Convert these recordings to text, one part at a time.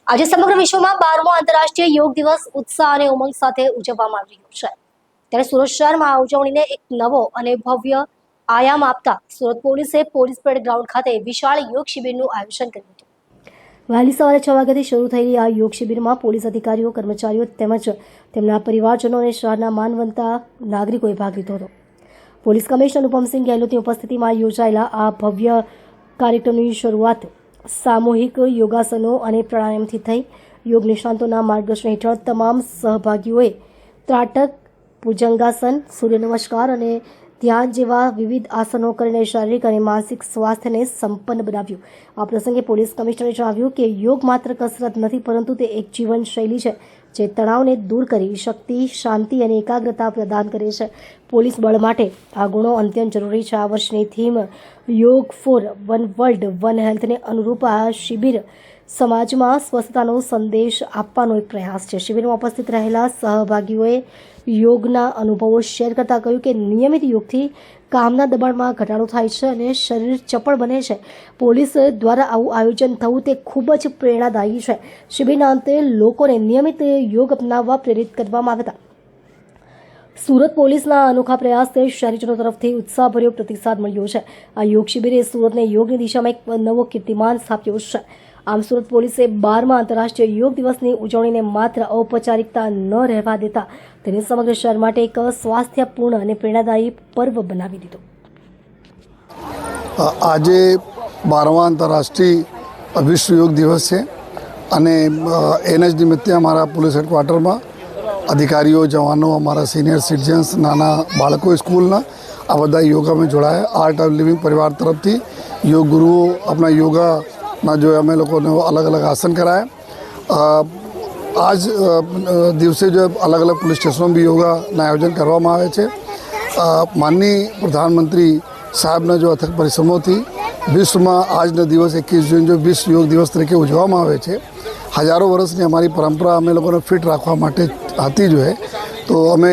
આજે સમગ્ર વિશ્વમાં 12મો આંતરરાષ્ટ્રીય યોગ દિવસ ઉત્સાહ અને ઉમંગ સાથે ઉજવવામાં આવી રહ્યો છે। ત્યારે સુરત શહેરમાં આ ઉજવણીને એક નવો અને ભવ્ય આયામ આપતા સુરત પોલીસે પોલીસ પરેડ ગ્રાઉન્ડ ખાતે વિશાળ યોગ શિબિરનું આયોજન કર્યું હતું। વહેલી સવારે 6 વાગ્યાથી શરૂ થયેલી આ યોગ શિબિરમાં પોલીસ અધિકારીઓ, કર્મચારીઓ તેમજ તેમના પરિવારજનો અને શહેરના માનવંતા નાગરિકોએ ભાગ લીધો હતો। પોલીસ કમિશનર અનુપમસિંહ ગેહલોતની ઉપસ્થિતિમાં યોજાયેલા આ ભવ્ય કાર્યક્રમની શરૂઆત સામૂહિક યોગાસનો અને પ્રાણાયામથી થઈ। યોગ નિષ્ણાતોના માર્ગદર્શન હેઠળ તમામ સહભાગીઓએ ત્રાટક, ભુજંગાસન, સૂર્ય નમસ્કાર અને ધ્યાન જેવા વિવિધ આસનો કરીને શારીરિક અને માનસિક સ્વાસ્થ્યને સંપન્ન બનાવ્યું। આ પ્રસંગે પોલીસ કમિશનરે જણાવ્યું કે યોગ માત્ર કસરત નથી, પરંતુ તે એક જીવનશૈલી છે જે તણાવને દૂર કરી શક્તિ, શાંતિ અને એકાગ્રતા પ્રદાન કરે છે। પોલીસ બળ માટે આ ગુણો અત્યંત જરૂરી છે। આ વર્ષની થીમ યોગ ફોર વન વર્લ્ડ વન હેલ્થને અનુરૂપ આ શિબિર સમાજમાં સ્વસ્થતાનો સંદેશ આપવાનો એક પ્રયાસ છે। શિબિરમાં ઉપસ્થિત રહેલા સહભાગીઓએ યોગના અનુભવો શેર કરતા કહ્યું કે નિયમિત યોગથી કામના દબાણમાં ઘટાડો થાય છે અને શરીર ચપળ બને છે। પોલીસ દ્વારા આવું આયોજન થવું તે ખૂબ જ પ્રેરણાદાયી છે। શિબિરના અંતે લોકોને નિયમિત યોગ અપનાવવા પ્રેરિત કરવામાં આવ્યા હતા। સુરત પોલીસના અનોખા પ્રયાસથી શહેરીજનો તરફથી ઉત્સાહભર્યો પ્રતિસાદ મળ્યો છે। આ યોગ શિબિરે સુરતને યોગની દિશામાં એક નવો કીર્તિમાન સ્થાપ્યો છે। આમ સુરત પોલીસે 12મા આંતરરાષ્ટ્રીય યોગ દિવસની ઉજવણીને માત્ર ઔપચારિકતા ન રહેવા દેતા તેને સમગ્ર શહેર માટે એક સ્વાસ્થ્યપૂર્ણ અને પ્રેરણાદાયી પર્વ બનાવી દીધો। આજે 12મા આંતરરાષ્ટ્રીય વિશ્વ યોગ દિવસ છે અને એને જ નિમિત્તે અમારા પોલીસ હેડક્વાર્ટરમાં અધિકારીઓ, જવાનો, અમારા સિનિયર સિટીઝન્સ, નાના બાળકો સ્કૂલના આ બધા યોગામાં જોડાયા। આર્ટ ઓફ લિવિંગ પરિવાર તરફથી યોગ ગુરુઓ આપણા યોગાના જો અમે લોકોને અલગ અલગ આસન કરાયા। આજ દિવસે જો અલગ અલગ પોલીસ સ્ટેશનો બી યોગાના આયોજન કરવામાં આવે છે। માનનીય પ્રધાનમંત્રી સાહેબના જો અથક પરિશ્રમોથી વિશ્વમાં આજનો દિવસ 21 જૂન જો વિશ્વ યોગ દિવસ તરીકે ઉજવવામાં આવે છે। હજારો વર્ષની અમારી પરંપરા અમે લોકોને ફિટ રાખવા માટે હતી જોઈએ। તો અમે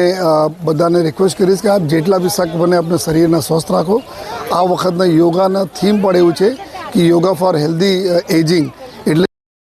બધાને રિક્વેસ્ટ કરીશ કે આપ જેટલા બી શક બને આપણે શરીરને સ્વસ્થ રાખો। આ વખતના યોગાના થીમ પણ એવું છે કે યોગા ફોર હેલ્ધી એજિંગ।